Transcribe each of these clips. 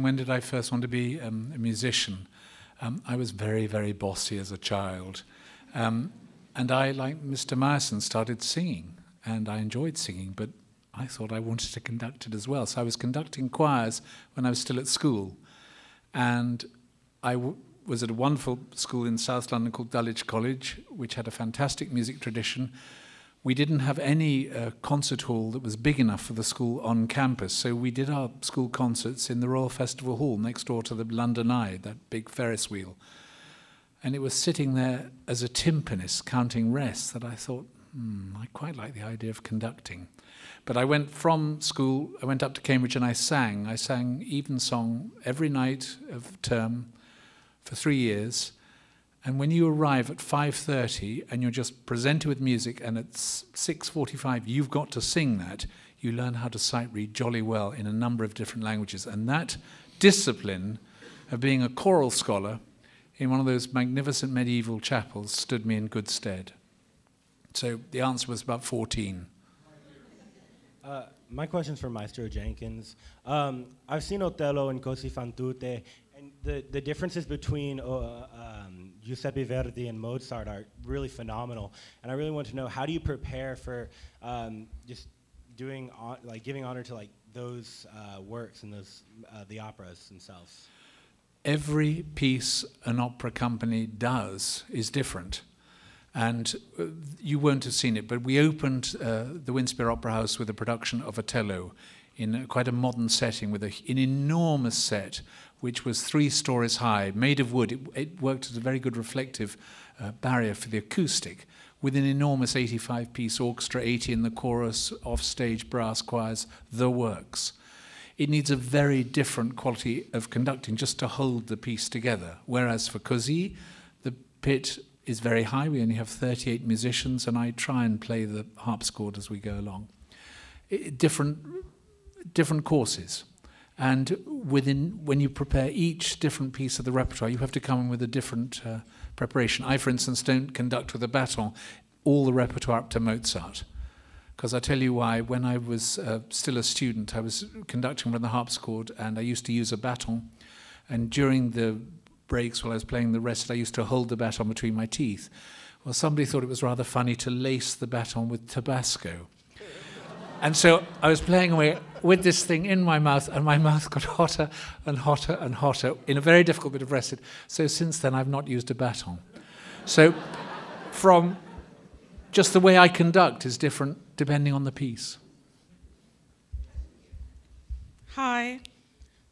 When did I first want to be a musician? I was very, very bossy as a child. And I, like Mr. Meyerson, started singing. And I enjoyed singing, but I thought I wanted to conduct it as well. So I was conducting choirs when I was still at school. And I was at a wonderful school in South London called Dulwich College, which had a fantastic music tradition. We didn't have any concert hall that was big enough for the school on campus, so we did our school concerts in the Royal Festival Hall next door to the London Eye, that big Ferris wheel. And it was sitting there as a timpanist counting rests that I thought, I quite like the idea of conducting. But I went from school, I went up to Cambridge and I sang. I sang evensong every night of term for 3 years. And when you arrive at 5:30 and you're just presented with music and at 6:45 you've got to sing that, you learn how to sight read jolly well in a number of different languages. And that discipline of being a choral scholar in one of those magnificent medieval chapels stood me in good stead. So the answer was about 14. My question's for Maestro Jenkins. I've seen Otello and Così fan tutte, and the differences between Giuseppe Verdi and Mozart are really phenomenal. And I really want to know, how do you prepare for just doing giving honor to those works and those the operas themselves? Every piece an opera company does is different. And you won't have seen it, but we opened the Winspear Opera House with a production of Otello in quite a modern setting with an enormous set, which was 3 stories high, made of wood. It worked as a very good reflective barrier for the acoustic, with an enormous 85-piece orchestra, 80 in the chorus, off-stage brass choirs, the works. It needs a very different quality of conducting just to hold the piece together, whereas for Così, the pit is very high. We only have 38 musicians, and I try and play the harpsichord as we go along. Different courses. And when you prepare each different piece of the repertoire, you have to come in with a different preparation. I, for instance, don't conduct with a baton all the repertoire up to Mozart. Because I tell you why, when I was still a student, I was conducting with the harpsichord, and I used to use a baton. And during the breaks while I was playing the rest, I used to hold the baton between my teeth. Well, somebody thought it was rather funny to lace the baton with Tabasco. And so I was playing away with this thing in my mouth, and my mouth got hotter and hotter and hotter in a very difficult bit of recipe. So since then, I've not used a baton. So from just the way I conduct is different depending on the piece. Hi.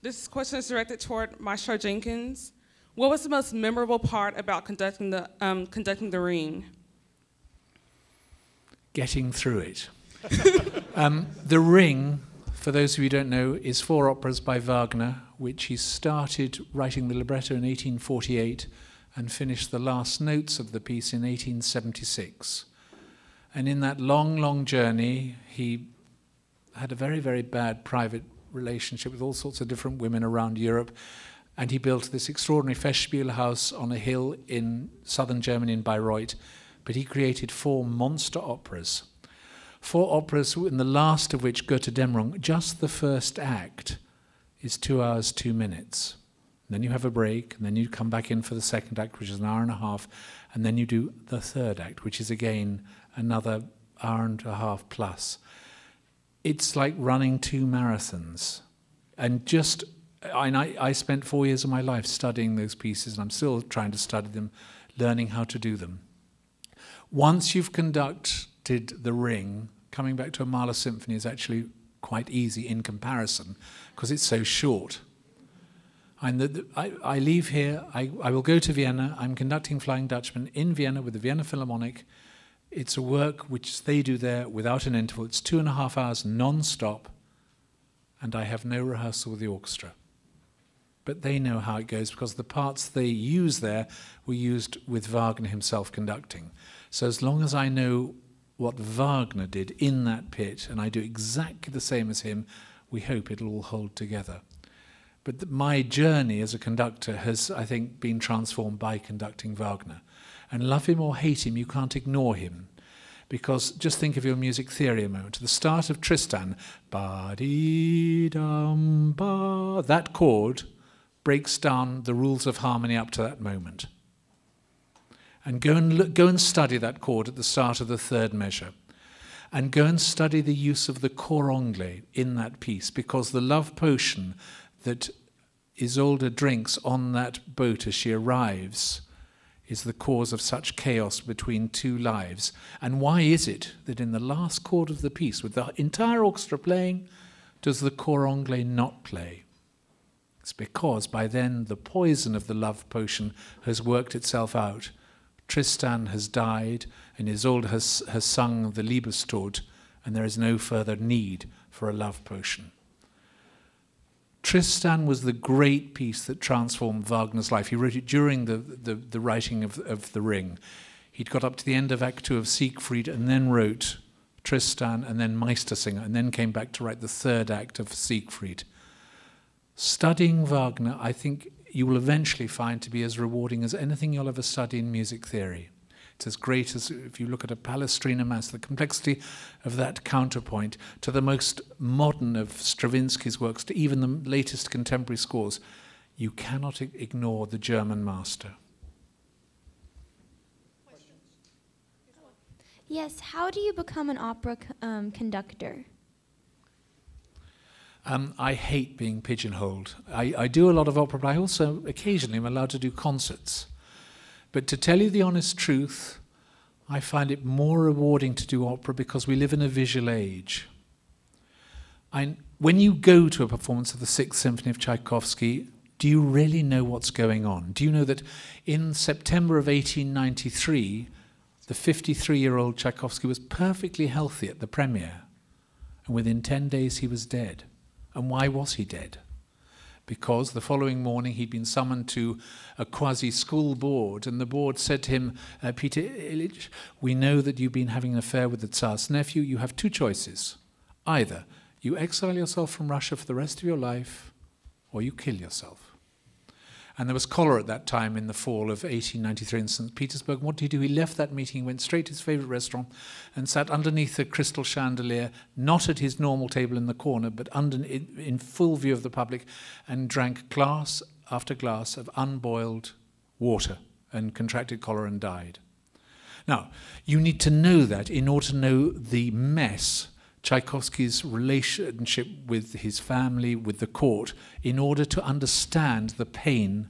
This question is directed toward Maestro Jenkins. What was the most memorable part about conducting the Ring? Getting through it. The Ring, for those of you who don't know, is 4 operas by Wagner, which he started writing the libretto in 1848 and finished the last notes of the piece in 1876. And in that long, long journey, he had a very, very bad private relationship with all sorts of different women around Europe, and he built this extraordinary Festspielhaus on a hill in southern Germany in Bayreuth, but he created 4 monster operas. 4 operas, in the last of which, Götterdämmerung, just the first act is 2 hours, 2 minutes. And then you have a break, and then you come back in for the second act, which is an hour and a half, and then you do the third act, which is again another hour and a half plus. It's like running 2 marathons. And I spent 4 years of my life studying those pieces, and I'm still trying to study them, learning how to do them. Once you've conducted the Ring, coming back to a Mahler symphony is actually quite easy in comparison, because it's so short. I leave here, I will go to Vienna, I'm conducting Flying Dutchman in Vienna with the Vienna Philharmonic. It's a work which they do there without an interval. It's 2.5 hours non-stop, and I have no rehearsal with the orchestra. But they know how it goes, because the parts they use there were used with Wagner himself conducting. So as long as I know what Wagner did in that pit, and I do exactly the same as him, we hope it'll all hold together. But my journey as a conductor has, I think, been transformed by conducting Wagner. And love him or hate him, you can't ignore him. Because just think of your music theory a moment. At the start of Tristan, ba-dee-dum-ba, that chord breaks down the rules of harmony up to that moment. And go and study that chord at the start of the third measure. And go and study the use of the cor anglais in that piece, because the love potion that Isolde drinks on that boat as she arrives is the cause of such chaos between two lives. And why is it that in the last chord of the piece, with the entire orchestra playing, does the cor anglais not play? It's because by then the poison of the love potion has worked itself out. Tristan has died, and Isolde has sung the Liebestod, and there is no further need for a love potion. Tristan was the great piece that transformed Wagner's life. He wrote it during the writing of The Ring. He'd got up to the end of Act 2 of Siegfried and then wrote Tristan and then Meistersinger, and then came back to write the third act of Siegfried. Studying Wagner, I think you will eventually find to be as rewarding as anything you'll ever study in music theory. It's as great as if you look at a Palestrina Mass, the complexity of that counterpoint to the most modern of Stravinsky's works, to even the latest contemporary scores. You cannot ignore the German master. Yes, how do you become an opera conductor? I hate being pigeonholed. I do a lot of opera, but I also occasionally am allowed to do concerts. But to tell you the honest truth, I find it more rewarding to do opera because we live in a visual age. When you go to a performance of the Sixth Symphony of Tchaikovsky, do you really know what's going on? Do you know that in September of 1893, the 53-year-old Tchaikovsky was perfectly healthy at the premiere, and within 10 days he was dead? And why was he dead? Because the following morning he'd been summoned to a quasi-school board, and the board said to him, Peter Ilyich, we know that you've been having an affair with the Tsar's nephew. You have two choices. Either you exile yourself from Russia for the rest of your life, or you kill yourself. And there was cholera at that time in the fall of 1893 in St. Petersburg. What did he do? He left that meeting, went straight to his favourite restaurant and sat underneath a crystal chandelier, not at his normal table in the corner, but in full view of the public, and drank glass after glass of unboiled water and contracted cholera and died. Now, you need to know that in order to know the mess Tchaikovsky's relationship with his family, with the court, in order to understand the pain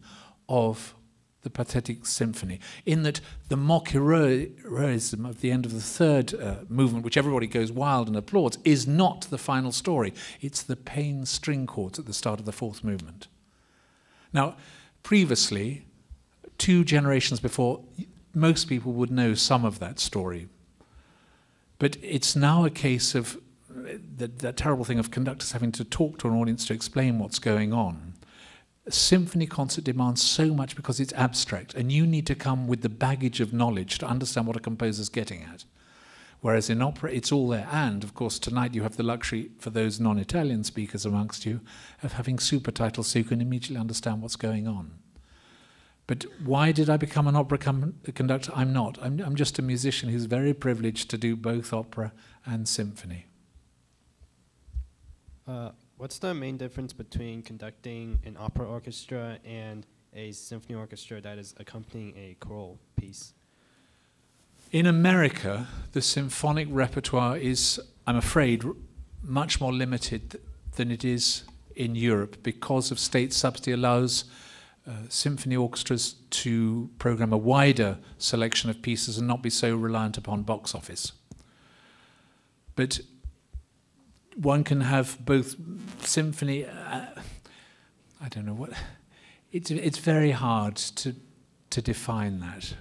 of the Pathetic Symphony. In that the mock heroism of the end of the third movement, which everybody goes wild and applauds, is not the final story. It's the pain string chords at the start of the fourth movement. Now, previously, 2 generations before, most people would know some of that story. But it's now a case of that terrible thing of conductors having to talk to an audience to explain what's going on. A symphony concert demands so much because it's abstract, and you need to come with the baggage of knowledge to understand what a composer's getting at. Whereas in opera, it's all there. And, of course, tonight you have the luxury, for those non-Italian speakers amongst you, of having super titles so you can immediately understand what's going on. But why did I become an opera conductor? I'm not. I'm just a musician who's very privileged to do both opera and symphony. What's the main difference between conducting an opera orchestra and a symphony orchestra that is accompanying a choral piece? In America, the symphonic repertoire is, I'm afraid, much more limited than it is in Europe because of state subsidy allows symphony orchestras to program a wider selection of pieces and not be so reliant upon box office. But one can have both symphony, I don't know what, it's very hard to define that.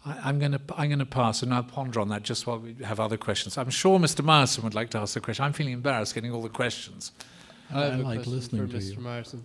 I'm going to pass and I'll ponder on that just while we have other questions. I'm sure Mr. Meyerson would like to ask a question. I'm feeling embarrassed getting all the questions. I like listening to Mr. you. Meyerson.